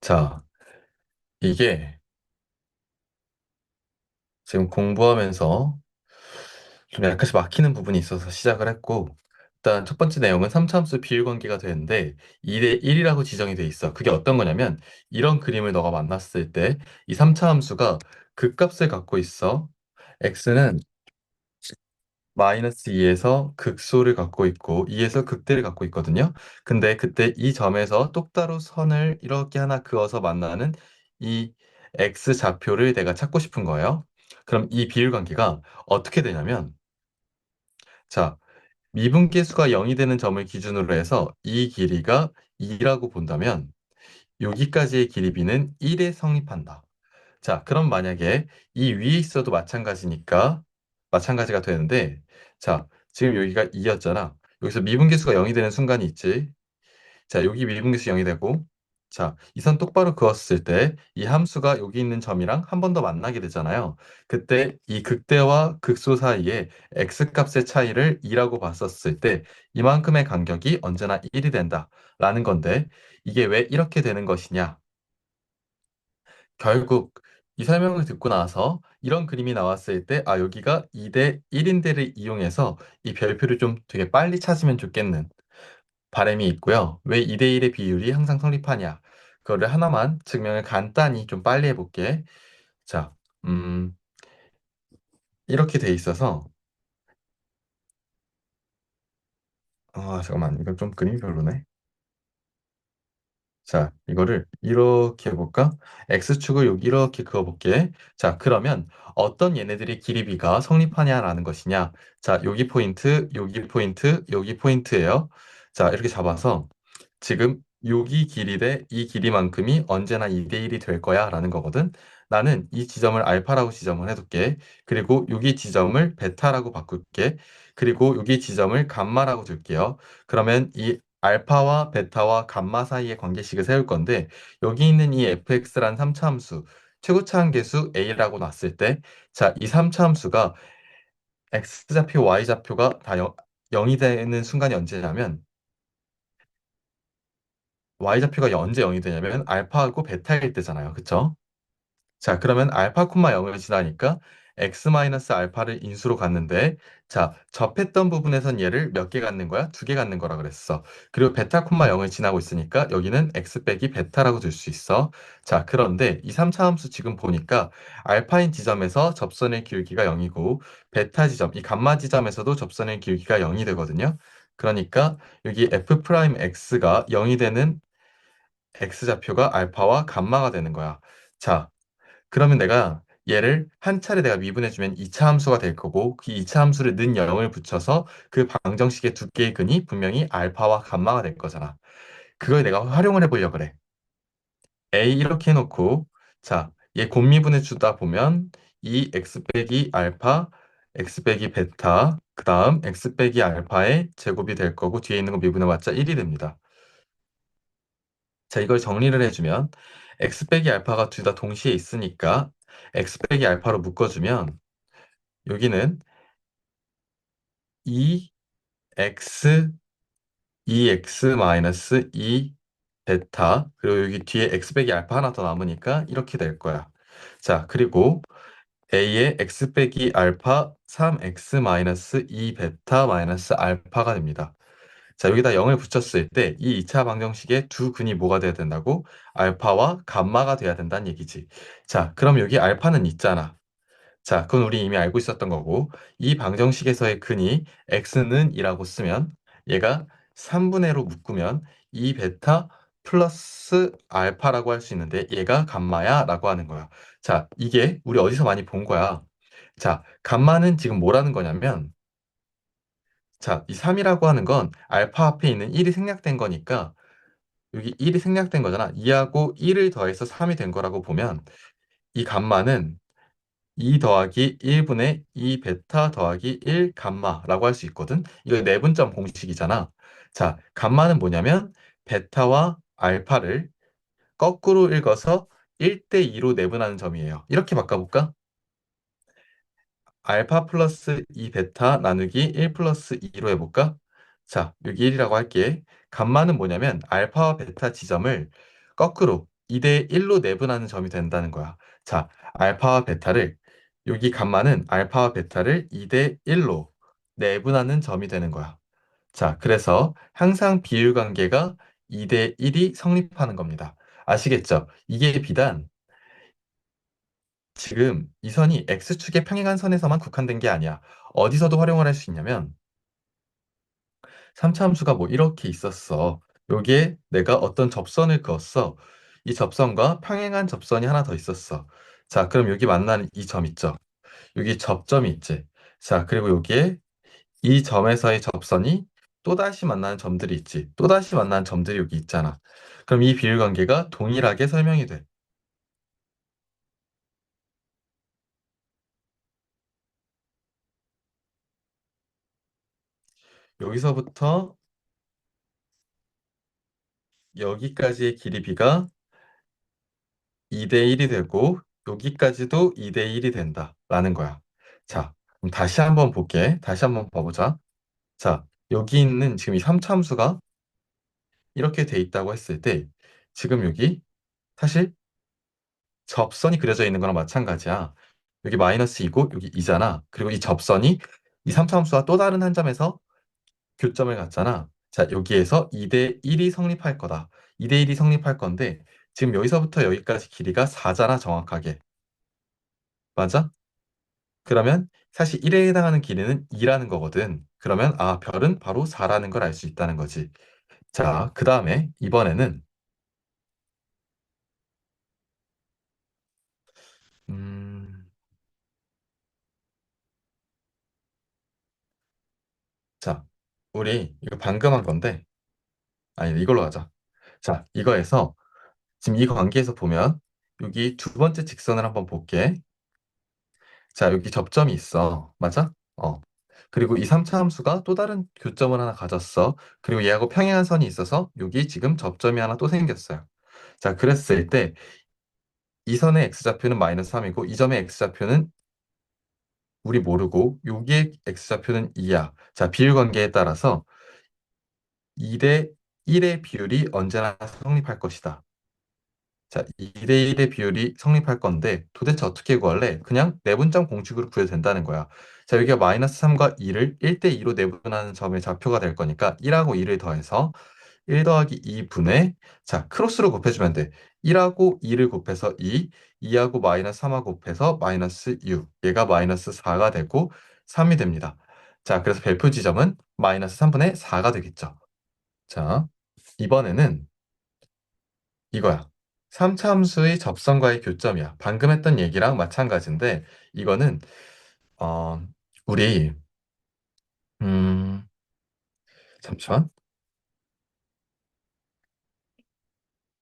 자, 이게 지금 공부하면서 좀 약간씩 막히는 부분이 있어서 시작을 했고, 일단 첫 번째 내용은 삼차함수 비율관계가 되는데 2대 1이라고 지정이 돼 있어. 그게 어떤 거냐면 이런 그림을 너가 만났을 때 이 삼차함수가 극값을 갖고 있어. x는 마이너스 2에서 극소를 갖고 있고 2에서 극대를 갖고 있거든요. 근데 그때 이 점에서 똑따로 선을 이렇게 하나 그어서 만나는 이 x 좌표를 내가 찾고 싶은 거예요. 그럼 이 비율 관계가 어떻게 되냐면, 자, 미분계수가 0이 되는 점을 기준으로 해서 이 길이가 2라고 본다면 여기까지의 길이 b는 1에 성립한다. 자, 그럼 만약에 이 위에 있어도 마찬가지니까 마찬가지가 되는데, 자, 지금 여기가 2였잖아. 여기서 미분계수가 0이 되는 순간이 있지. 자, 여기 미분계수 0이 되고, 자, 이 선 똑바로 그었을 때 이 함수가 여기 있는 점이랑 한 번 더 만나게 되잖아요. 그때 이 극대와 극소 사이에 x 값의 차이를 2라고 봤었을 때 이만큼의 간격이 언제나 1이 된다라는 건데, 이게 왜 이렇게 되는 것이냐? 결국 이 설명을 듣고 나서 이런 그림이 나왔을 때, 아, 여기가 2대 1인대를 이용해서 이 별표를 좀 되게 빨리 찾으면 좋겠는 바람이 있고요. 왜 2대 1의 비율이 항상 성립하냐? 그거를 하나만 증명을 간단히 좀 빨리 해볼게. 자, 음, 이렇게 돼 있어서, 잠깐만, 이건 좀 그림이 별로네. 자, 이거를 이렇게 해볼까? X축을 여기 이렇게 그어볼게. 자, 그러면 어떤 얘네들이 길이비가 성립하냐라는 것이냐? 자, 여기 포인트, 여기 포인트, 여기 포인트예요. 자, 이렇게 잡아서 지금 여기 길이 대 이 길이만큼이 언제나 2대 1이 될 거야 라는 거거든. 나는 이 지점을 알파라고 지정을 해둘게. 그리고 여기 지점을 베타라고 바꿀게. 그리고 여기 지점을 감마라고 둘게요. 그러면 이 알파와 베타와 감마 사이의 관계식을 세울 건데, 여기 있는 이 fx란 삼차함수 최고차함계수 a라고 놨을 때, 자, 이 삼차함수가 x좌표, y좌표가 다 0이 되는 순간이 언제냐면, y좌표가 언제 0이 되냐면 알파하고 베타일 때잖아요. 그쵸? 자, 그러면 알파 콤마 0을 지나니까 x 마이너스 알파를 인수로 갔는데, 자, 접했던 부분에선 얘를 몇 개 갖는 거야? 두 개 갖는 거라 그랬어. 그리고 베타 콤마 0을 지나고 있으니까 여기는 x 빼기 베타라고 둘 수 있어. 자, 그런데 이 3차 함수 지금 보니까 알파인 지점에서 접선의 기울기가 0이고 베타 지점, 이 감마 지점에서도 접선의 기울기가 0이 되거든요. 그러니까 여기 f 프라임 x가 0이 되는 x좌표가 알파와 감마가 되는 거야. 자, 그러면 내가 얘를 한 차례 내가 미분해주면 2차 함수가 될 거고, 그 2차 함수를 는 0을 붙여서 그 방정식의 두께의 근이 분명히 알파와 감마가 될 거잖아. 그걸 내가 활용을 해보려고 그래. A 이렇게 해놓고, 자, 얘 곱미분해 주다 보면 이 x 빼기 알파, x 빼기 베타, 그 다음 x 빼기 알파의 제곱이 될 거고, 뒤에 있는 거 미분해봤자 1이 됩니다. 자, 이걸 정리를 해주면 x 빼기 알파가 둘 다 동시에 있으니까 x 빼기 알파로 묶어주면 여기는 2x, 2x 마이너스 2 베타, 그리고 여기 뒤에 x 빼기 알파 하나 더 남으니까 이렇게 될 거야. 자, 그리고 a의 x 빼기 알파 3x 마이너스 2 베타 마이너스 알파가 됩니다. 자, 여기다 0을 붙였을 때 이 2차 방정식의 두 근이 뭐가 돼야 된다고? 알파와 감마가 돼야 된다는 얘기지. 자, 그럼 여기 알파는 있잖아. 자, 그건 우리 이미 알고 있었던 거고, 이 방정식에서의 근이 x는 이라고 쓰면 얘가 3분의 1로 묶으면 2 베타 플러스 알파라고 할 수 있는데 얘가 감마야 라고 하는 거야. 자, 이게 우리 어디서 많이 본 거야. 자, 감마는 지금 뭐라는 거냐면, 자, 이 3이라고 하는 건 알파 앞에 있는 1이 생략된 거니까 여기 1이 생략된 거잖아. 2하고 1을 더해서 3이 된 거라고 보면 이 감마는 2 더하기 1분의 2 베타 더하기 1 감마라고 할 수 있거든. 이거 내분점 공식이잖아. 자, 감마는 뭐냐면 베타와 알파를 거꾸로 읽어서 1대 2로 내분하는 점이에요. 이렇게 바꿔볼까? 알파 플러스 2 베타 나누기 1 플러스 2로 해볼까? 자, 여기 1이라고 할게. 감마는 뭐냐면 알파와 베타 지점을 거꾸로 2대 1로 내분하는 점이 된다는 거야. 자, 알파와 베타를 여기 감마는 알파와 베타를 2대 1로 내분하는 점이 되는 거야. 자, 그래서 항상 비율 관계가 2대 1이 성립하는 겁니다. 아시겠죠? 이게 비단 지금 이 선이 X축의 평행한 선에서만 국한된 게 아니야. 어디서도 활용을 할 수 있냐면 3차 함수가 뭐 이렇게 있었어. 여기에 내가 어떤 접선을 그었어. 이 접선과 평행한 접선이 하나 더 있었어. 자, 그럼 여기 만나는 이 점 있죠? 여기 접점이 있지. 자, 그리고 여기에 이 점에서의 접선이 또다시 만나는 점들이 있지. 또다시 만나는 점들이 여기 있잖아. 그럼 이 비율 관계가 동일하게 설명이 돼. 여기서부터 여기까지의 길이 b가 2대 1이 되고 여기까지도 2대 1이 된다라는 거야. 자, 그럼 다시 한번 볼게. 다시 한번 봐보자. 자, 여기 있는 지금 이 삼참수가 이렇게 돼 있다고 했을 때 지금 여기 사실 접선이 그려져 있는 거랑 마찬가지야. 여기 마이너스 2고 여기 2잖아. 그리고 이 접선이 이 삼차함수와 또 다른 한 점에서 교점을 갖잖아. 자, 여기에서 2대 1이 성립할 거다. 2대 1이 성립할 건데 지금 여기서부터 여기까지 길이가 4잖아, 정확하게. 맞아? 그러면 사실 1에 해당하는 길이는 2라는 거거든. 그러면 아, 별은 바로 4라는 걸 알 수 있다는 거지. 자, 그 다음에 이번에는 음, 자, 우리 이거 방금 한 건데 아니 이걸로 하자. 자, 이거에서 지금 이 관계에서 보면 여기 두 번째 직선을 한번 볼게. 자, 여기 접점이 있어. 맞아? 그리고 이 3차 함수가 또 다른 교점을 하나 가졌어. 그리고 얘하고 평행한 선이 있어서 여기 지금 접점이 하나 또 생겼어요. 자, 그랬을 때 이 선의 x좌표는 마이너스 3이고 이 점의 x좌표는 우리 모르고 여기의 x좌표는 2야. 자, 비율 관계에 따라서 2대 1의 비율이 언제나 성립할 것이다. 자, 2대 1의 비율이 성립할 건데 도대체 어떻게 구할래? 그냥 내분점 공식으로 구해도 된다는 거야. 자, 여기가 마이너스 3과 2를 1대 2로 내분하는 점의 좌표가 될 거니까 1하고 2를 더해서 1 더하기 2분의 자, 크로스로 곱해주면 돼. 1하고 2를 곱해서 2, 2하고 마이너스 3하고 곱해서 마이너스 6. 얘가 마이너스 4가 되고 3이 됩니다. 자, 그래서 별표 지점은 마이너스 3분의 4가 되겠죠. 자, 이번에는 이거야. 3차 함수의 접선과의 교점이야. 방금 했던 얘기랑 마찬가지인데 이거는 어 우리 음 잠시만.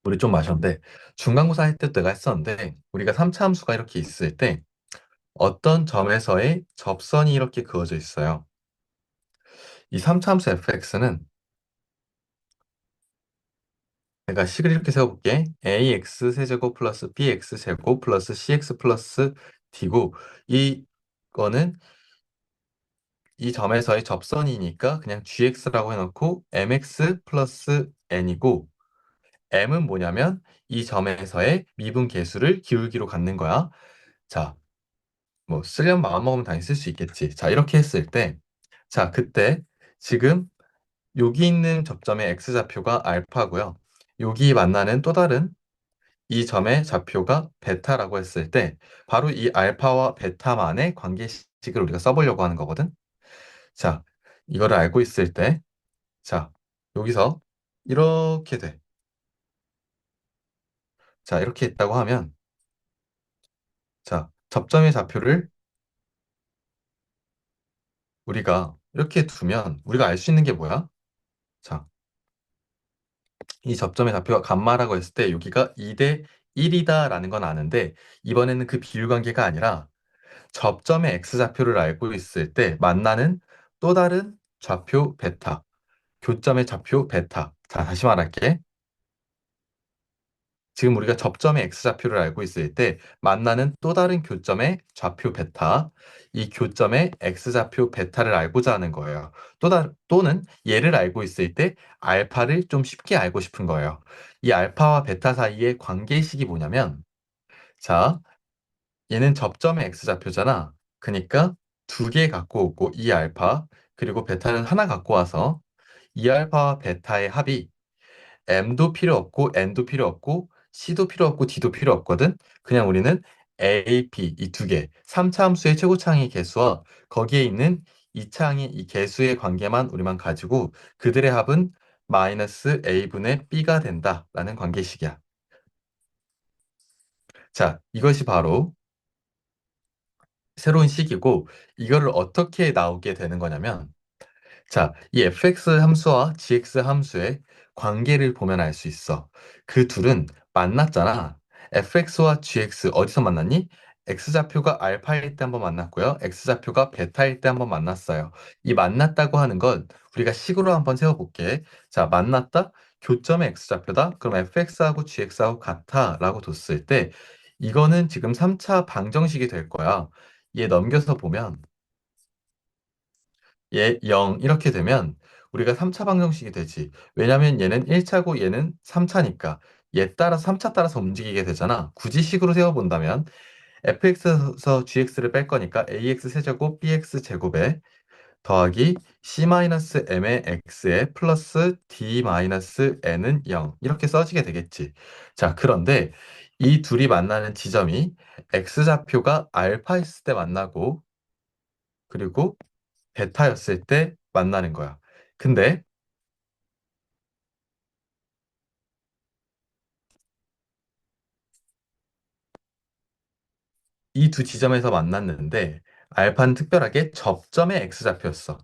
우리 좀 마셨는데 중간고사 할 때도 내가 했었는데 우리가 3차 함수가 이렇게 있을 때 어떤 점에서의 접선이 이렇게 그어져 있어요. 이 3차 함수 fx는 내가 식을 이렇게 세워볼게. ax 세제곱 플러스 bx 제곱 플러스 cx 플러스 d고 이거는 이 점에서의 접선이니까 그냥 gx라고 해놓고 mx 플러스 n이고 m은 뭐냐면 이 점에서의 미분 계수를 기울기로 갖는 거야. 자, 뭐 쓰려면 마음먹으면 당연히 쓸 수 있겠지. 자, 이렇게 했을 때 자, 그때 지금 여기 있는 접점의 x좌표가 알파고요. 여기 만나는 또 다른 이 점의 좌표가 베타라고 했을 때 바로 이 알파와 베타만의 관계식을 우리가 써보려고 하는 거거든. 자, 이거를 알고 있을 때 자, 여기서 이렇게 돼. 자, 이렇게 있다고 하면, 자, 접점의 좌표를 우리가 이렇게 두면 우리가 알 수 있는 게 뭐야? 자, 이 접점의 좌표가 감마라고 했을 때 여기가 2대 1이다라는 건 아는데 이번에는 그 비율 관계가 아니라 접점의 x좌표를 알고 있을 때 만나는 또 다른 좌표 베타, 교점의 좌표 베타. 자, 다시 말할게. 지금 우리가 접점의 x좌표를 알고 있을 때 만나는 또 다른 교점의 좌표 베타, 이 교점의 x좌표 베타를 알고자 하는 거예요. 또는 얘를 알고 있을 때 알파를 좀 쉽게 알고 싶은 거예요. 이 알파와 베타 사이의 관계식이 뭐냐면, 자, 얘는 접점의 x좌표잖아. 그러니까 두 개 갖고 오고 이 알파, 그리고 베타는 하나 갖고 와서 이 알파와 베타의 합이 M도 필요 없고 N도 필요 없고 C도 필요 없고 D도 필요 없거든. 그냥 우리는 A, B 이 두 개, 3차 함수의 최고차항의 개수와 거기에 있는 2차항의 이 개수의 관계만 우리만 가지고 그들의 합은 마이너스 A분의 B가 된다라는 관계식이야. 자, 이것이 바로 새로운 식이고 이거를 어떻게 나오게 되는 거냐면, 자, 이 fx 함수와 gx 함수의 관계를 보면 알 수 있어. 그 둘은 만났잖아. fx와 gx 어디서 만났니? x좌표가 알파일 때 한번 만났고요. x좌표가 베타일 때 한번 만났어요. 이 만났다고 하는 건 우리가 식으로 한번 세워볼게. 자, 만났다? 교점의 x좌표다? 그럼 fx하고 gx하고 같아 라고 뒀을 때 이거는 지금 3차 방정식이 될 거야. 얘 넘겨서 보면 얘 0 이렇게 되면 우리가 3차 방정식이 되지. 왜냐면 얘는 1차고 얘는 3차니까 얘 따라서 3차 따라서 움직이게 되잖아. 굳이 식으로 세워본다면 fx에서 gx를 뺄 거니까 ax 세제곱 bx 제곱에 더하기 c-m의 x에 플러스 d-n은 0 이렇게 써지게 되겠지. 자, 그런데 이 둘이 만나는 지점이 x좌표가 알파였을 때 만나고 그리고 베타였을 때 만나는 거야. 근데 이 두 지점에서 만났는데 알파는 특별하게 접점의 x좌표였어.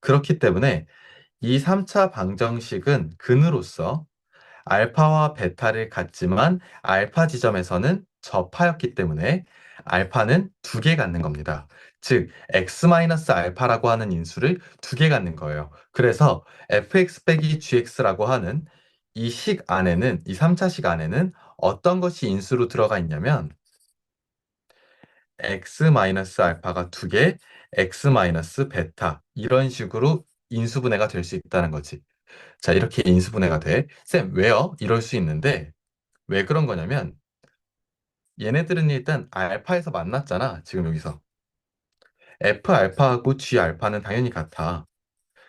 그렇기 때문에 이 3차 방정식은 근으로서 알파와 베타를 갖지만 알파 지점에서는 접하였기 때문에 알파는 두 개 갖는 겁니다. 즉, x-알파라고 하는 인수를 두 개 갖는 거예요. 그래서 fx 빼기 gx라고 하는 이 식 안에는, 이 3차식 안에는 어떤 것이 인수로 들어가 있냐면 x-알파가 두 개, x-베타 이런 식으로 인수분해가 될 수 있다는 거지. 자, 이렇게 인수분해가 돼. 쌤, 왜요? 이럴 수 있는데 왜 그런 거냐면 얘네들은 일단 알파에서 만났잖아. 지금 여기서. F 알파하고 G 알파는 당연히 같아.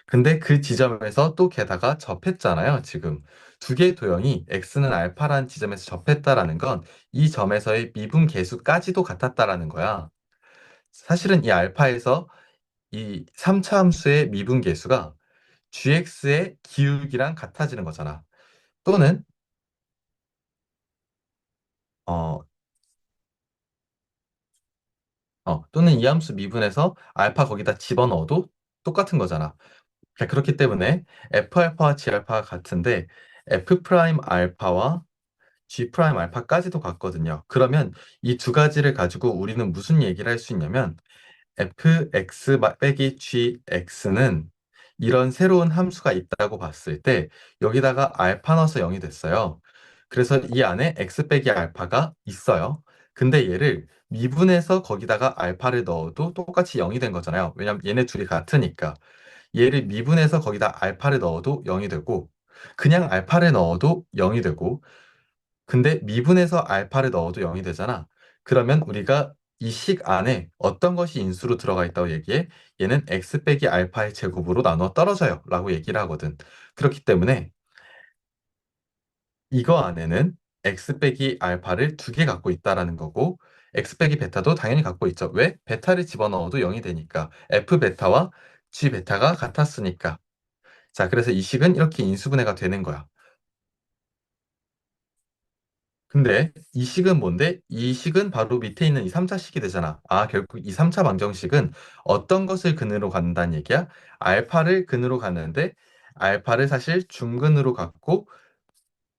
근데 그 지점에서 또 게다가 접했잖아요. 지금 두 개의 도형이 X는 알파라는 지점에서 접했다라는 건 이 점에서의 미분 계수까지도 같았다라는 거야. 사실은 이 알파에서 이 3차 함수의 미분 계수가 GX의 기울기랑 같아지는 거잖아. 또는 어, 또는 이 함수 미분해서 알파 거기다 집어넣어도 똑같은 거잖아. 자, 그렇기 때문에 F알파와 G알파가 같은데 F 프라임 알파와 G 프라임 알파까지도 같거든요. 그러면 이 두 가지를 가지고 우리는 무슨 얘기를 할 수 있냐면 fx 빼기 gx는 이런 새로운 함수가 있다고 봤을 때 여기다가 알파 넣어서 0이 됐어요. 그래서 이 안에 x 빼기 알파가 있어요. 근데 얘를 미분해서 거기다가 알파를 넣어도 똑같이 0이 된 거잖아요. 왜냐면 얘네 둘이 같으니까. 얘를 미분해서 거기다 알파를 넣어도 0이 되고 그냥 알파를 넣어도 0이 되고 근데 미분해서 알파를 넣어도 0이 되잖아. 그러면 우리가 이 식 안에 어떤 것이 인수로 들어가 있다고 얘기해? 얘는 x 빼기 알파의 제곱으로 나눠 떨어져요. 라고 얘기를 하거든. 그렇기 때문에 이거 안에는 x 빼기 알파를 두 개 갖고 있다라는 거고 x 빼기 베타도 당연히 갖고 있죠. 왜? 베타를 집어넣어도 0이 되니까. f 베타와 g 베타가 같았으니까. 자, 그래서 이 식은 이렇게 인수분해가 되는 거야. 근데 이 식은 뭔데? 이 식은 바로 밑에 있는 이 3차 식이 되잖아. 아, 결국 이 3차 방정식은 어떤 것을 근으로 갖는다는 얘기야? 알파를 근으로 갖는데 알파를 사실 중근으로 갖고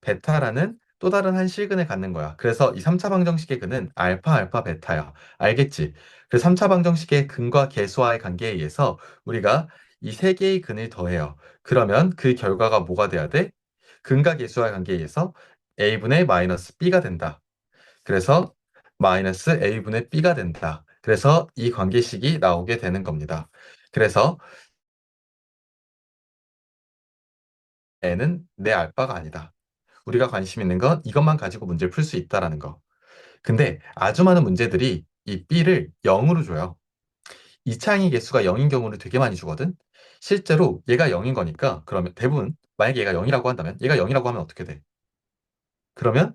베타라는 또 다른 한 실근을 갖는 거야. 그래서 이 3차 방정식의 근은 알파, 알파, 베타야. 알겠지? 그 3차 방정식의 근과 계수와의 관계에 의해서 우리가 이 세 개의 근을 더해요. 그러면 그 결과가 뭐가 돼야 돼? 근과 계수와의 관계에 의해서 a분의 마이너스 b가 된다. 그래서 마이너스 a분의 b가 된다. 그래서 이 관계식이 나오게 되는 겁니다. 그래서 n은 내 알바가 아니다. 우리가 관심 있는 건 이것만 가지고 문제를 풀 수 있다라는 거. 근데 아주 많은 문제들이 이 b를 0으로 줘요. 이차항의 개수가 0인 경우를 되게 많이 주거든. 실제로 얘가 0인 거니까 그러면 대부분 만약에 얘가 0이라고 한다면 얘가 0이라고 하면 어떻게 돼? 그러면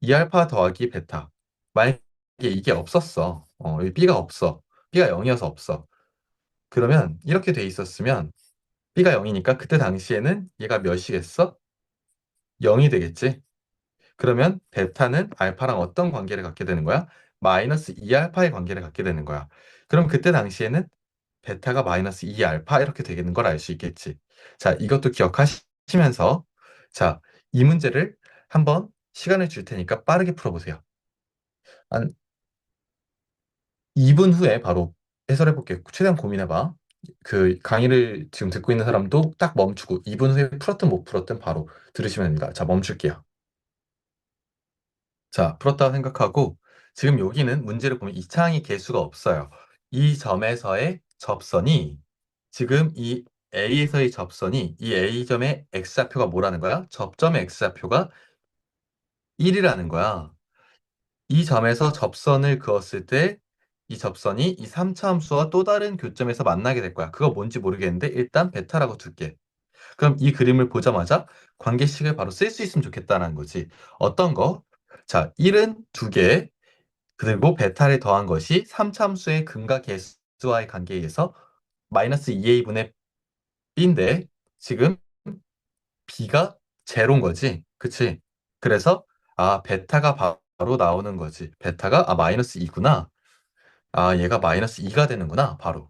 2알파 더하기 베타. 만약에 이게 없었어. 여기 b가 없어. b가 0이어서 없어. 그러면 이렇게 돼 있었으면 b가 0이니까 그때 당시에는 얘가 몇이겠어? 0이 되겠지. 그러면 베타는 알파랑 어떤 관계를 갖게 되는 거야? 마이너스 2알파의 관계를 갖게 되는 거야. 그럼 그때 당시에는 베타가 마이너스 2알파 이렇게 되는 걸 알 수 있겠지. 자, 이것도 기억하시면서 자, 이 문제를 한번 시간을 줄 테니까 빠르게 풀어보세요. 한 2분 후에 바로 해설해 볼게요. 최대한 고민해봐. 그 강의를 지금 듣고 있는 사람도 딱 멈추고 2분 후에 풀었든 못 풀었든 바로 들으시면 됩니다. 자, 멈출게요. 자, 풀었다고 생각하고 지금 여기는 문제를 보면 이차항의 개수가 없어요. 이 점에서의 접선이 지금 이 A에서의 접선이 이 A점의 X좌표가 뭐라는 거야? 접점의 X좌표가 1이라는 거야. 이 점에서 접선을 그었을 때 이 접선이 이 3차 함수와 또 다른 교점에서 만나게 될 거야. 그거 뭔지 모르겠는데 일단 베타라고 둘게. 그럼 이 그림을 보자마자 관계식을 바로 쓸 수 있으면 좋겠다는 거지. 어떤 거? 자, 1은 2개, 그리고 베타를 더한 것이 3참수의 근과 개수와의 관계에 의해서 마이너스 2a분의 b인데 지금 b가 제로인 거지. 그치? 그래서 베타가 바로 나오는 거지. 베타가 마이너스 2구나. 얘가 마이너스 2가 되는구나. 바로.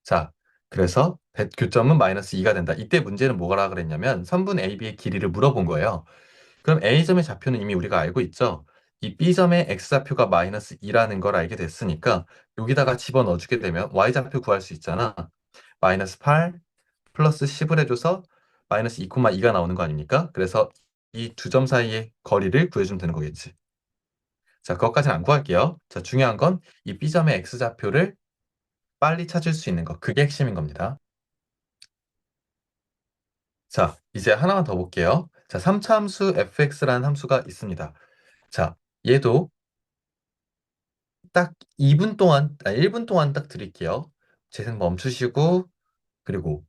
자, 그래서 교점은 마이너스 2가 된다. 이때 문제는 뭐라 그랬냐면 3분 AB의 길이를 물어본 거예요. 그럼 A점의 좌표는 이미 우리가 알고 있죠? 이 B점의 X좌표가 마이너스 2라는 걸 알게 됐으니까 여기다가 집어넣어주게 되면 Y좌표 구할 수 있잖아. 마이너스 8 플러스 10을 해줘서 마이너스 2,2가 나오는 거 아닙니까? 그래서 이 두 점 사이의 거리를 구해주면 되는 거겠지. 자, 그것까지는 안 구할게요. 자, 중요한 건 이 B점의 X좌표를 빨리 찾을 수 있는 거. 그게 핵심인 겁니다. 자, 이제 하나만 더 볼게요. 자, 3차 함수 fx라는 함수가 있습니다. 자, 얘도 딱 2분 동안, 1분 동안 딱 드릴게요. 재생 멈추시고, 그리고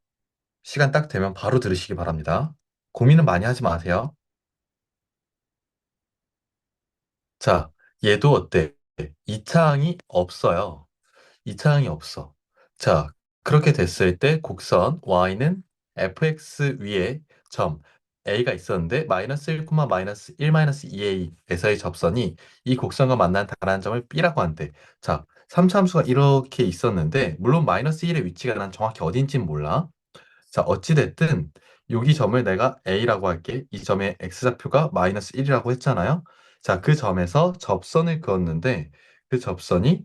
시간 딱 되면 바로 들으시기 바랍니다. 고민은 많이 하지 마세요. 자, 얘도 어때? 2차항이 없어요. 2차항이 없어. 자, 그렇게 됐을 때 곡선 y는 fx 위에 점 a가 있었는데 마이너스 1, 마이너스 1, 마이너스 2a에서의 접선이 이 곡선과 만난 다른 점을 b라고 한대. 자, 3차함수가 이렇게 있었는데 물론 마이너스 1의 위치가 난 정확히 어딘지는 몰라. 자, 어찌됐든 여기 점을 내가 a라고 할게. 이 점의 x좌표가 마이너스 1이라고 했잖아요. 자, 그 점에서 접선을 그었는데 그 접선이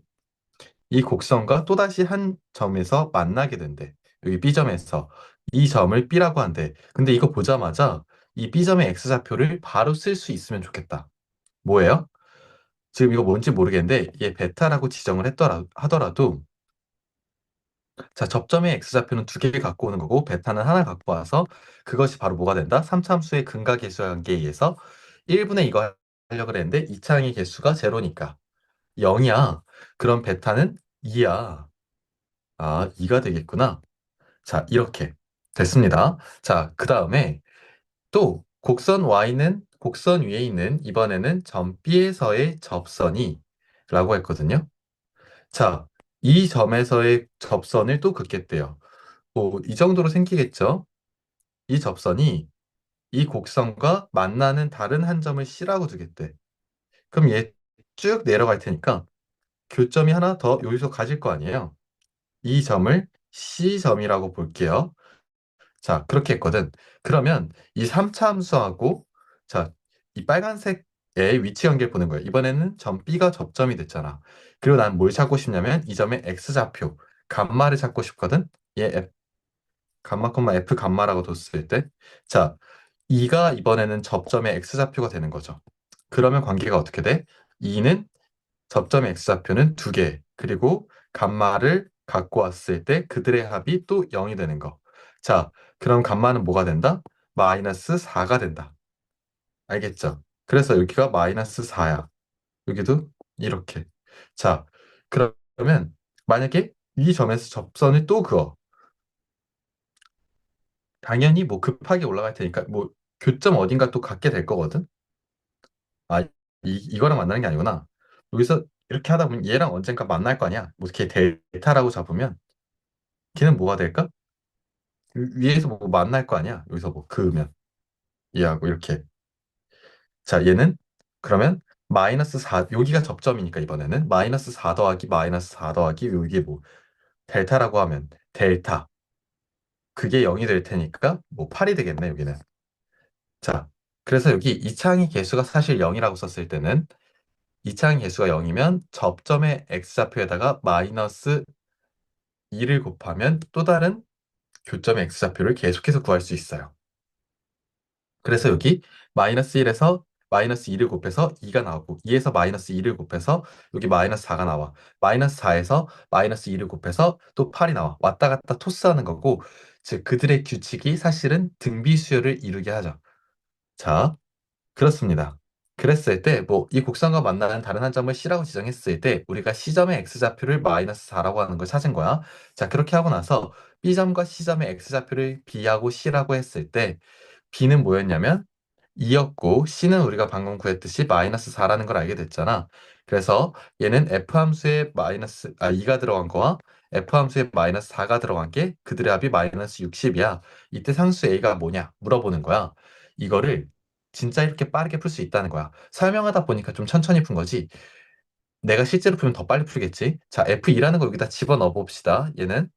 이 곡선과 또다시 한 점에서 만나게 된대. 여기 B점에서. 이 점을 B라고 한대. 근데 이거 보자마자 이 B점의 X좌표를 바로 쓸 수 있으면 좋겠다. 뭐예요? 지금 이거 뭔지 모르겠는데 얘 베타라고 지정을 하더라도 자, 접점의 X좌표는 두 개 갖고 오는 거고 베타는 하나 갖고 와서 그것이 바로 뭐가 된다? 3차함수의 근과 개수의 관계에 의해서 1분의 이거 하려고 그랬는데 2차항의 개수가 제로니까 0이야. 그럼 베타는 2야. 2가 되겠구나. 자, 이렇게 됐습니다. 자, 그 다음에 또 곡선 Y는 곡선 위에 있는 이번에는 점 B에서의 접선이 라고 했거든요. 자, 이 점에서의 접선을 또 긋겠대요. 뭐, 이 정도로 생기겠죠? 이 접선이 이 곡선과 만나는 다른 한 점을 C라고 두겠대. 그럼 얘 쭉 내려갈 테니까 교점이 하나 더 여기서 가질 거 아니에요? 이 점을 C점이라고 볼게요. 자, 그렇게 했거든. 그러면 이 3차 함수하고, 자, 이 빨간색의 위치 관계를 보는 거예요. 이번에는 점 B가 접점이 됐잖아. 그리고 난 뭘 찾고 싶냐면 이 점의 X좌표, 감마를 찾고 싶거든. 얘 F, 감마, F 감마라고 뒀을 때. 자, 2가 이번에는 접점의 x좌표가 되는 거죠. 그러면 관계가 어떻게 돼? 2는 접점의 x좌표는 두 개, 그리고 감마를 갖고 왔을 때 그들의 합이 또 0이 되는 거. 자, 그럼 감마는 뭐가 된다? 마이너스 4가 된다. 알겠죠? 그래서 여기가 마이너스 4야. 여기도 이렇게. 자, 그러면 만약에 이 점에서 접선을 또 그어. 당연히 뭐 급하게 올라갈 테니까 뭐 교점 어딘가 또 갖게 될 거거든. 아, 이거랑 만나는 게 아니구나. 여기서 이렇게 하다 보면 얘랑 언젠가 만날 거 아니야. 뭐 이렇게 델타라고 잡으면 걔는 뭐가 될까? 위에서 뭐 만날 거 아니야. 여기서 뭐 그으면 얘하고 이렇게. 자, 얘는 그러면 마이너스 4, 여기가 접점이니까 이번에는 마이너스 4 더하기 마이너스 4 더하기 여기에 뭐 델타라고 하면 델타. 그게 0이 될 테니까 뭐 8이 되겠네, 여기는. 자, 그래서 여기 이차항의 개수가 사실 0이라고 썼을 때는 이차항 개수가 0이면 접점의 x좌표에다가 마이너스 2를 곱하면 또 다른 교점의 x좌표를 계속해서 구할 수 있어요. 그래서 여기 마이너스 1에서 마이너스 2를 곱해서 2가 나오고 2에서 마이너스 2를 곱해서 여기 마이너스 4가 나와. 마이너스 4에서 마이너스 2를 곱해서 또 8이 나와. 왔다 갔다 토스하는 거고 즉 그들의 규칙이 사실은 등비수열을 이루게 하죠. 자, 그렇습니다. 그랬을 때, 뭐, 이 곡선과 만나는 다른 한 점을 C라고 지정했을 때, 우리가 C점의 X좌표를 마이너스 4라고 하는 걸 찾은 거야. 자, 그렇게 하고 나서 B점과 C점의 X좌표를 B하고 C라고 했을 때, B는 뭐였냐면 2였고, C는 우리가 방금 구했듯이 마이너스 4라는 걸 알게 됐잖아. 그래서 얘는 F함수에 마이너스, 2가 들어간 거와 F함수에 마이너스 4가 들어간 게 그들의 합이 마이너스 60이야. 이때 상수 A가 뭐냐? 물어보는 거야. 이거를 진짜 이렇게 빠르게 풀 수 있다는 거야. 설명하다 보니까 좀 천천히 푼 거지. 내가 실제로 풀면 더 빨리 풀겠지. 자, F2라는 거 여기다 집어넣어 봅시다. 얘는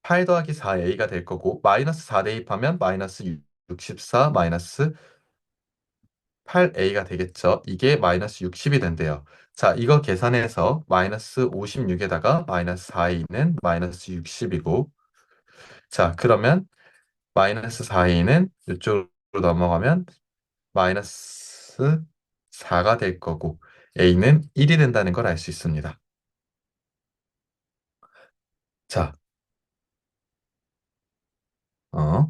8 더하기 4A가 될 거고, 마이너스 4 대입하면 마이너스 64 마이너스 8A가 되겠죠. 이게 마이너스 60이 된대요. 자, 이거 계산해서 마이너스 56에다가 마이너스 4A는 마이너스 60이고, 자, 그러면 마이너스 4A는 이쪽으로 넘어가면 마이너스 4가 될 거고 a는 1이 된다는 걸 알 수 있습니다. 자, 어,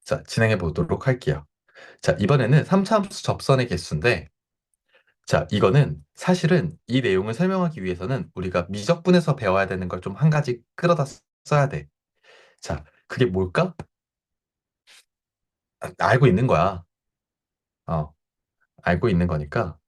자, 진행해 보도록 할게요. 자, 이번에는 3차함수 접선의 개수인데, 자, 이거는 사실은 이 내용을 설명하기 위해서는 우리가 미적분에서 배워야 되는 걸 좀 한 가지 끌어다 써야 돼. 자, 그게 뭘까? 알고 있는 거야. 어, 알고 있는 거니까.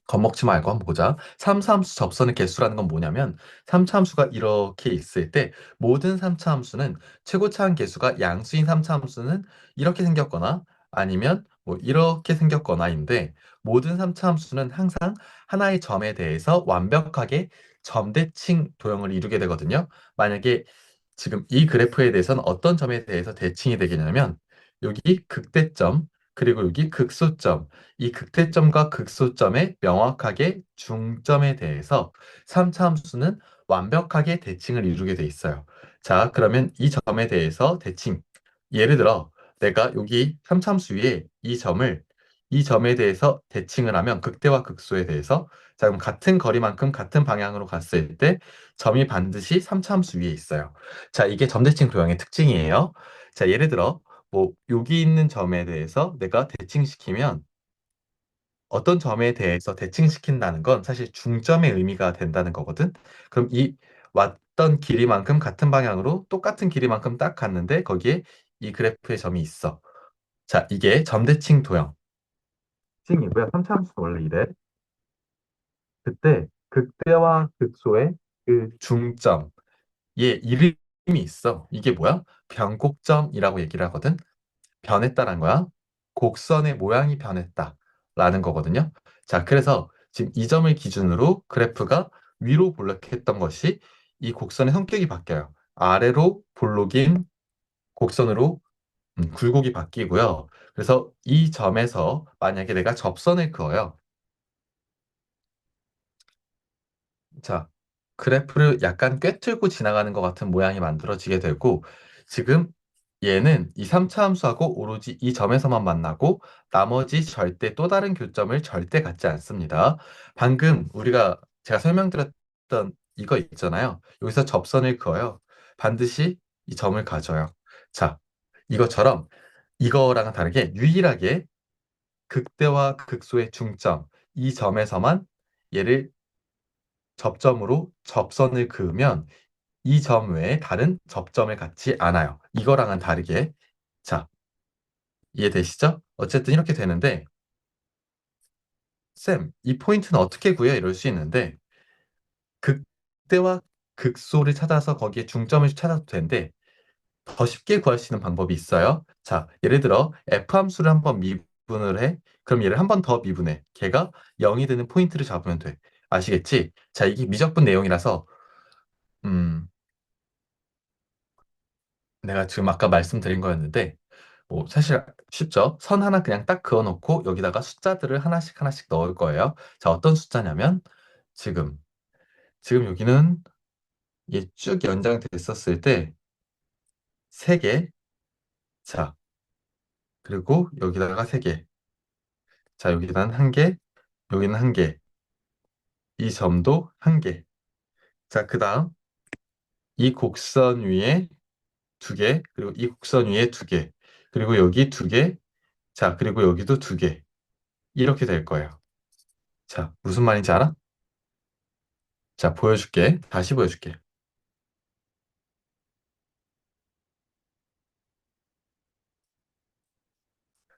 겁먹지 말고 한번 보자. 삼차함수 접선의 개수라는 건 뭐냐면 삼차함수가 이렇게 있을 때 모든 삼차함수는 최고차항 개수가 양수인 삼차함수는 이렇게 생겼거나 아니면 뭐 이렇게 생겼거나인데 모든 삼차함수는 항상 하나의 점에 대해서 완벽하게 점대칭 도형을 이루게 되거든요. 만약에 지금 이 그래프에 대해서는 어떤 점에 대해서 대칭이 되겠냐면 여기 극대점 그리고 여기 극소점 이 극대점과 극소점의 명확하게 중점에 대해서 3차 함수는 완벽하게 대칭을 이루게 돼 있어요. 자, 그러면 이 점에 대해서 대칭. 예를 들어 내가 여기 3차 함수 위에 이 점에 대해서 대칭을 하면 극대와 극소에 대해서 자, 그럼 같은 거리만큼 같은 방향으로 갔을 때 점이 반드시 3차 함수 위에 있어요. 자, 이게 점대칭 도형의 특징이에요. 자, 예를 들어 뭐 여기 있는 점에 대해서 내가 대칭시키면 어떤 점에 대해서 대칭시킨다는 건 사실 중점의 의미가 된다는 거거든. 그럼 이 왔던 길이만큼 같은 방향으로 똑같은 길이만큼 딱 갔는데 거기에 이 그래프의 점이 있어. 자, 이게 점대칭 도형. 칭이고요. 3차함수는 원래 이래. 그때 극대와 극소의 그 중점, 얘 이름이 있어. 이게 뭐야? 변곡점이라고 얘기를 하거든. 변했다란 거야. 곡선의 모양이 변했다라는 거거든요. 자, 그래서 지금 이 점을 기준으로 그래프가 위로 볼록했던 것이 이 곡선의 성격이 바뀌어요. 아래로 볼록인 곡선으로 굴곡이 바뀌고요. 그래서 이 점에서 만약에 내가 접선을 그어요. 자, 그래프를 약간 꿰뚫고 지나가는 것 같은 모양이 만들어지게 되고 지금 얘는 이 3차 함수하고 오로지 이 점에서만 만나고 나머지 절대 또 다른 교점을 절대 갖지 않습니다. 방금 제가 설명드렸던 이거 있잖아요. 여기서 접선을 그어요. 반드시 이 점을 가져요. 자, 이것처럼 이거랑은 다르게 유일하게 극대와 극소의 중점, 이 점에서만 얘를 접점으로 접선을 그으면 이 점 외에 다른 접점을 갖지 않아요. 이거랑은 다르게. 자, 이해되시죠? 어쨌든 이렇게 되는데, 쌤, 이 포인트는 어떻게 구해요? 이럴 수 있는데, 극대와 극소를 찾아서 거기에 중점을 찾아도 되는데, 더 쉽게 구할 수 있는 방법이 있어요. 자, 예를 들어, F 함수를 한번 미분을 해. 그럼 얘를 한 번 더 미분해. 걔가 0이 되는 포인트를 잡으면 돼. 아시겠지? 자, 이게 미적분 내용이라서, 음, 내가 지금 아까 말씀드린 거였는데, 뭐 사실 쉽죠? 선 하나 그냥 딱 그어놓고 여기다가 숫자들을 하나씩 하나씩 넣을 거예요. 자, 어떤 숫자냐면 지금 지금 여기는 이게 쭉 연장됐었을 때 3개. 자, 그리고 여기다가 3개. 자, 여기는 1개, 여기는 1개. 이 점도 1개. 자, 그다음 이 곡선 위에 2개, 그리고 이 곡선 위에 2개, 그리고 여기 2개. 자, 그리고 여기도 2개. 이렇게 될 거예요. 자, 무슨 말인지 알아? 자, 보여줄게. 다시 보여줄게.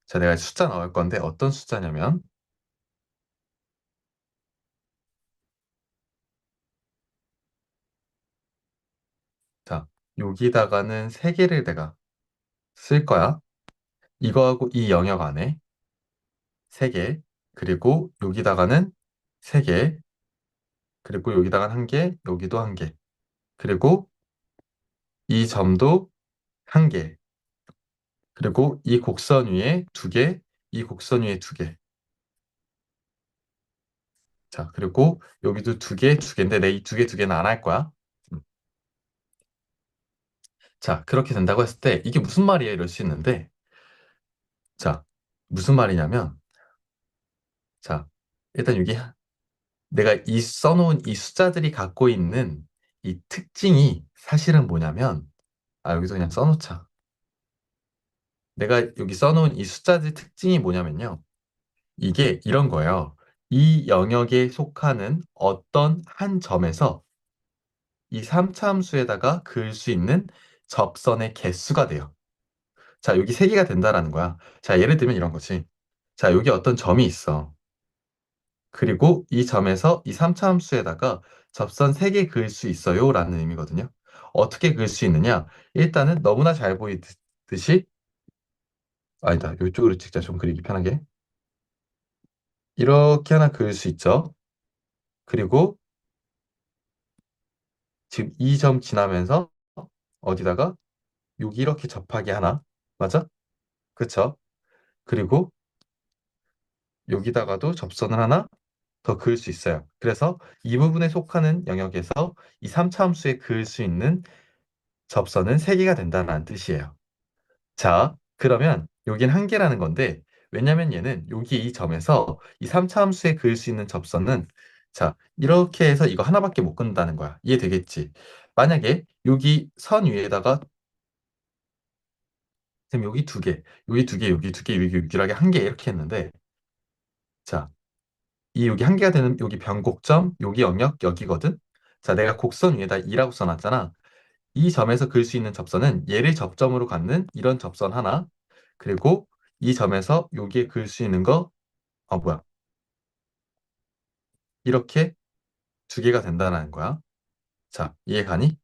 자, 내가 숫자 나올 건데 어떤 숫자냐면, 자, 여기다가는 3개를 내가 쓸 거야. 이거하고 이 영역 안에 3개, 그리고 여기다가는 3개, 그리고 여기다가는 1개, 여기도 1개, 그리고 이 점도 1개, 그리고 이 곡선 위에 2개, 이 곡선 위에 2개. 자, 그리고 여기도 2개, 2개인데 내 이 2개, 2개는 안 할 거야. 음. 자, 그렇게 된다고 했을 때 이게 무슨 말이야? 이럴 수 있는데, 자, 무슨 말이냐면, 자, 일단 여기 내가 이 써놓은 이 숫자들이 갖고 있는 이 특징이 사실은 뭐냐면, 여기서 그냥 써놓자. 내가 여기 써놓은 이 숫자들 특징이 뭐냐면요. 이게 이런 거예요. 이 영역에 속하는 어떤 한 점에서 이 3차 함수에다가 그을 수 있는 접선의 개수가 돼요. 자, 여기 3개가 된다라는 거야. 자, 예를 들면 이런 거지. 자, 여기 어떤 점이 있어. 그리고 이 점에서 이 3차 함수에다가 접선 3개 그을 수 있어요 라는 의미거든요. 어떻게 그을 수 있느냐? 일단은 너무나 잘 보이듯이, 아니다, 이쪽으로 찍자. 좀 그리기 편하게. 이렇게 하나 그을 수 있죠. 그리고 지금 이 점 지나면서 어디다가 여기 이렇게 접하기 하나. 맞아? 그쵸? 그리고 여기다가도 접선을 하나 더 그을 수 있어요. 그래서 이 부분에 속하는 영역에서 이 3차 함수에 그을 수 있는 접선은 3개가 된다는 뜻이에요. 자, 그러면 여긴 한 개라는 건데, 왜냐면 얘는 여기 이 점에서 이 3차 함수에 그을 수 있는 접선은, 자, 이렇게 해서 이거 하나밖에 못 끊는다는 거야. 이해되겠지? 만약에 여기 선 위에다가, 지금 여기 2개, 여기 2개, 여기 2개, 여기 유일하게 1개 이렇게 했는데, 자, 이 여기 1개가 되는 여기 변곡점, 여기 영역, 여기거든? 자, 내가 곡선 위에다 2라고 써놨잖아. 이 점에서 그을 수 있는 접선은 얘를 접점으로 갖는 이런 접선 하나, 그리고 이 점에서 여기에 그을 수 있는 거, 뭐야. 이렇게 2개가 된다는 거야. 자, 이해 가니?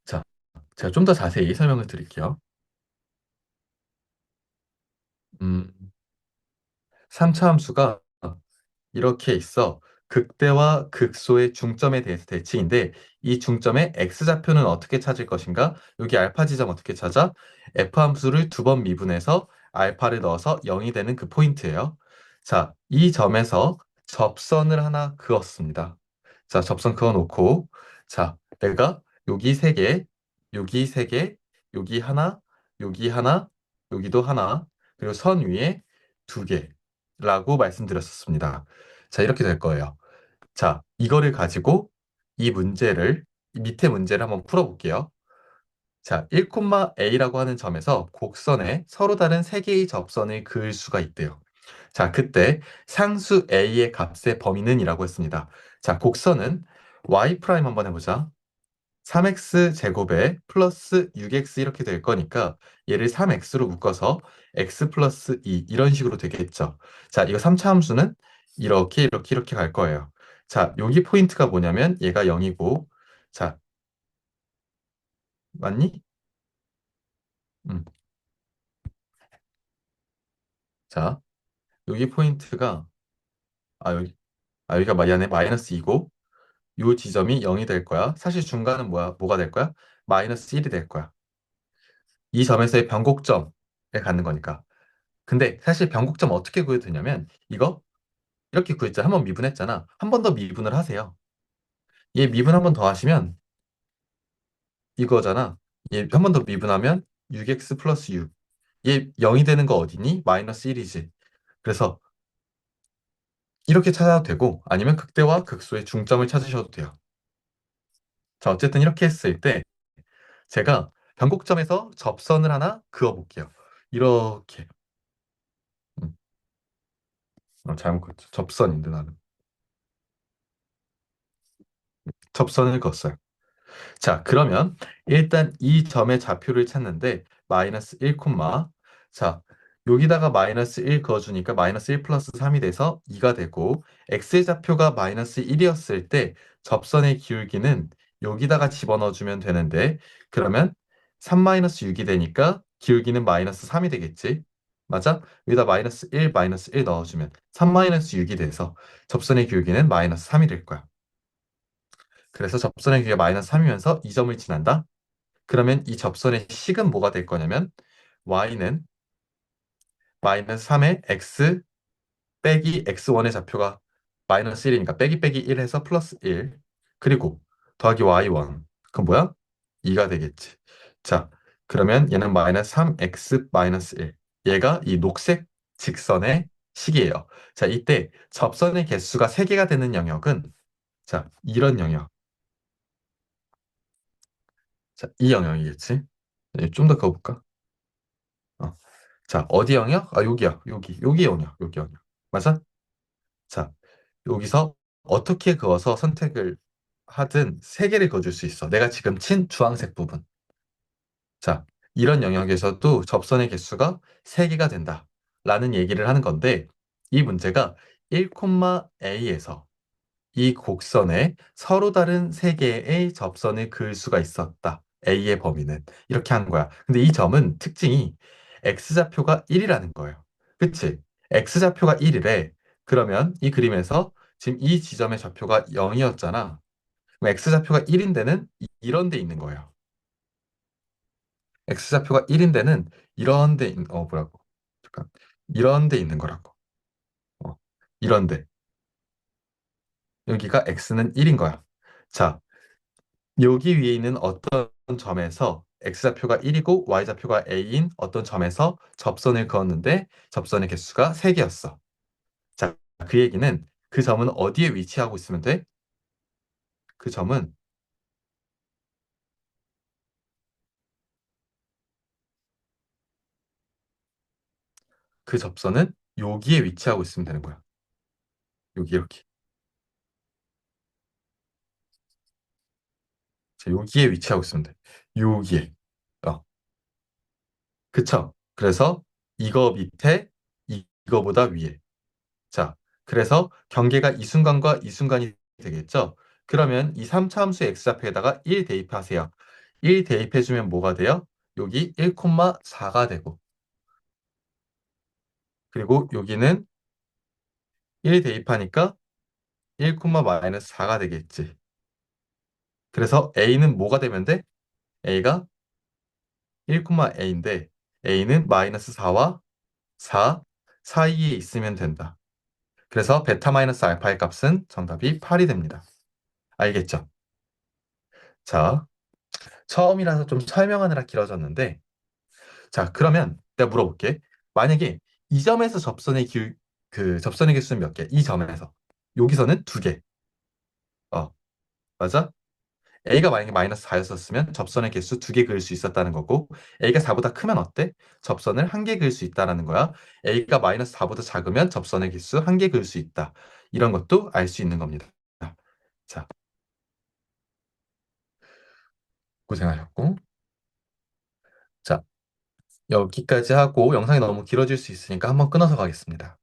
자, 제가 좀 더 자세히 설명을 드릴게요. 음, 3차 함수가 이렇게 있어. 극대와 극소의 중점에 대해서 대칭인데 이 중점의 x좌표는 어떻게 찾을 것인가? 여기 알파 지점 어떻게 찾아? f 함수를 2번 미분해서 알파를 넣어서 0이 되는 그 포인트예요. 자, 이 점에서 접선을 하나 그었습니다. 자, 접선 그어놓고, 자, 내가 여기 세 개, 여기 세 개, 여기 하나, 여기도 하나, 그리고 선 위에 두 개라고 말씀드렸었습니다. 자, 이렇게 될 거예요. 자, 이거를 가지고 이 밑에 문제를 한번 풀어볼게요. 자, 1,a라고 하는 점에서 곡선에 서로 다른 세 개의 접선을 그을 수가 있대요. 자, 그때 상수 a의 값의 범위는 이라고 했습니다. 자, 곡선은 y 프라임 한번 해보자. 3x 제곱에 플러스 6x 이렇게 될 거니까 얘를 3x로 묶어서 x 플러스 2 이런 식으로 되겠죠. 자, 이거 3차 함수는 이렇게 갈 거예요. 자, 여기 포인트가 뭐냐면 얘가 0이고 자, 맞니? 음. 자, 여기 포인트가 여기 여기가 얘네 마이너스 2고 요 지점이 0이 될 거야. 사실 중간은 뭐가 될 거야? 마이너스 1이 될 거야. 이 점에서의 변곡점에 갖는 거니까. 근데 사실 변곡점 어떻게 구해도 되냐면 이거 이렇게 구했잖아. 한 번 미분했잖아. 한 번 더 미분을 하세요. 얘 미분 한 번 더 하시면 이거잖아. 얘 한 번 더 미분하면 6x 플러스 6. 얘 0이 되는 거 어디니? 마이너스 1이지. 그래서 이렇게 찾아도 되고 아니면 극대와 극소의 중점을 찾으셔도 돼요. 자, 어쨌든 이렇게 했을 때 제가 변곡점에서 접선을 하나 그어볼게요. 이렇게. 음, 잘못 그었죠. 접선인데 나는. 접선을 그었어요. 자, 그러면 일단 이 점의 좌표를 찾는데 마이너스 1, 자, 여기다가 마이너스 1 그어주니까 마이너스 1 플러스 3이 돼서 2가 되고 x의 좌표가 마이너스 1이었을 때 접선의 기울기는 여기다가 집어넣어주면 되는데 그러면 3 마이너스 6이 되니까 기울기는 마이너스 3이 되겠지? 맞아? 여기다 마이너스 1 넣어주면 3 마이너스 6이 돼서 접선의 기울기는 마이너스 3이 될 거야. 그래서 접선의 길이가 마이너스 3이면서 이 점을 지난다? 그러면 이 접선의 식은 뭐가 될 거냐면 y는 마이너스 3의 x 빼기 x1의 좌표가 마이너스 1이니까 빼기 1 해서 플러스 1 그리고 더하기 y1 그럼 뭐야? 2가 되겠지. 자, 그러면 얘는 마이너스 3x 마이너스 1 얘가 이 녹색 직선의 식이에요. 자, 이때 접선의 개수가 3개가 되는 영역은 자, 이런 영역 자, 이 영역이겠지? 좀 더 그어볼까? 어. 자, 어디 영역? 여기야. 여기 영역. 여기 영역. 맞아? 자, 여기서 어떻게 그어서 선택을 하든 세 개를 그어줄 수 있어. 내가 지금 친 주황색 부분. 자, 이런 영역에서도 접선의 개수가 세 개가 된다. 라는 얘기를 하는 건데, 이 문제가 1,a에서 이 곡선에 서로 다른 세 개의 접선을 그을 수가 있었다. A의 범위는. 이렇게 한 거야. 근데 이 점은 특징이 X좌표가 1이라는 거예요. 그치? X좌표가 1이래. 그러면 이 그림에서 지금 이 지점의 좌표가 0이었잖아. 그럼 X좌표가 1인 데는 이런 데 있는 거예요. X좌표가 1인 데는 뭐라고? 잠깐. 이런 데 있는 거라고. 어, 이런 데. 여기가 X는 1인 거야. 자, 여기 위에 있는 어떤 점에서 x좌표가 1이고 y좌표가 a인 어떤 점에서 접선을 그었는데 접선의 개수가 3개였어. 자, 그 얘기는 그 점은 어디에 위치하고 있으면 돼? 그 점은 그 접선은 여기에 위치하고 있으면 되는 거야. 여기 이렇게. 자, 여기에 위치하고 있으면 돼. 여기에. 어, 그쵸? 그래서 이거 밑에 이거보다 위에. 자, 그래서 경계가 이 순간과 이 순간이 되겠죠? 그러면 이 3차 함수 x좌표에다가 1 대입하세요. 1 대입해주면 뭐가 돼요? 여기 1,4가 되고, 그리고 여기는 1 대입하니까 1, 마이너스 4가 되겠지. 그래서 a는 뭐가 되면 돼? a가 1, a인데 a는 마이너스 4와 4 사이에 있으면 된다. 그래서 베타 마이너스 알파의 값은 정답이 8이 됩니다. 알겠죠? 자, 처음이라서 좀 설명하느라 길어졌는데, 자, 그러면 내가 물어볼게. 만약에 이 점에서 접선의 개수는 몇 개? 이 점에서. 여기서는 두 개. 어, 맞아? A가 만약에 마이너스 4였었으면 접선의 개수 두 개 그을 수 있었다는 거고, A가 4보다 크면 어때? 접선을 한 개 그을 수 있다라는 거야. A가 마이너스 4보다 작으면 접선의 개수 한 개 그을 수 있다. 이런 것도 알 수 있는 겁니다. 자, 고생하셨고. 자, 여기까지 하고 영상이 너무 길어질 수 있으니까 한번 끊어서 가겠습니다.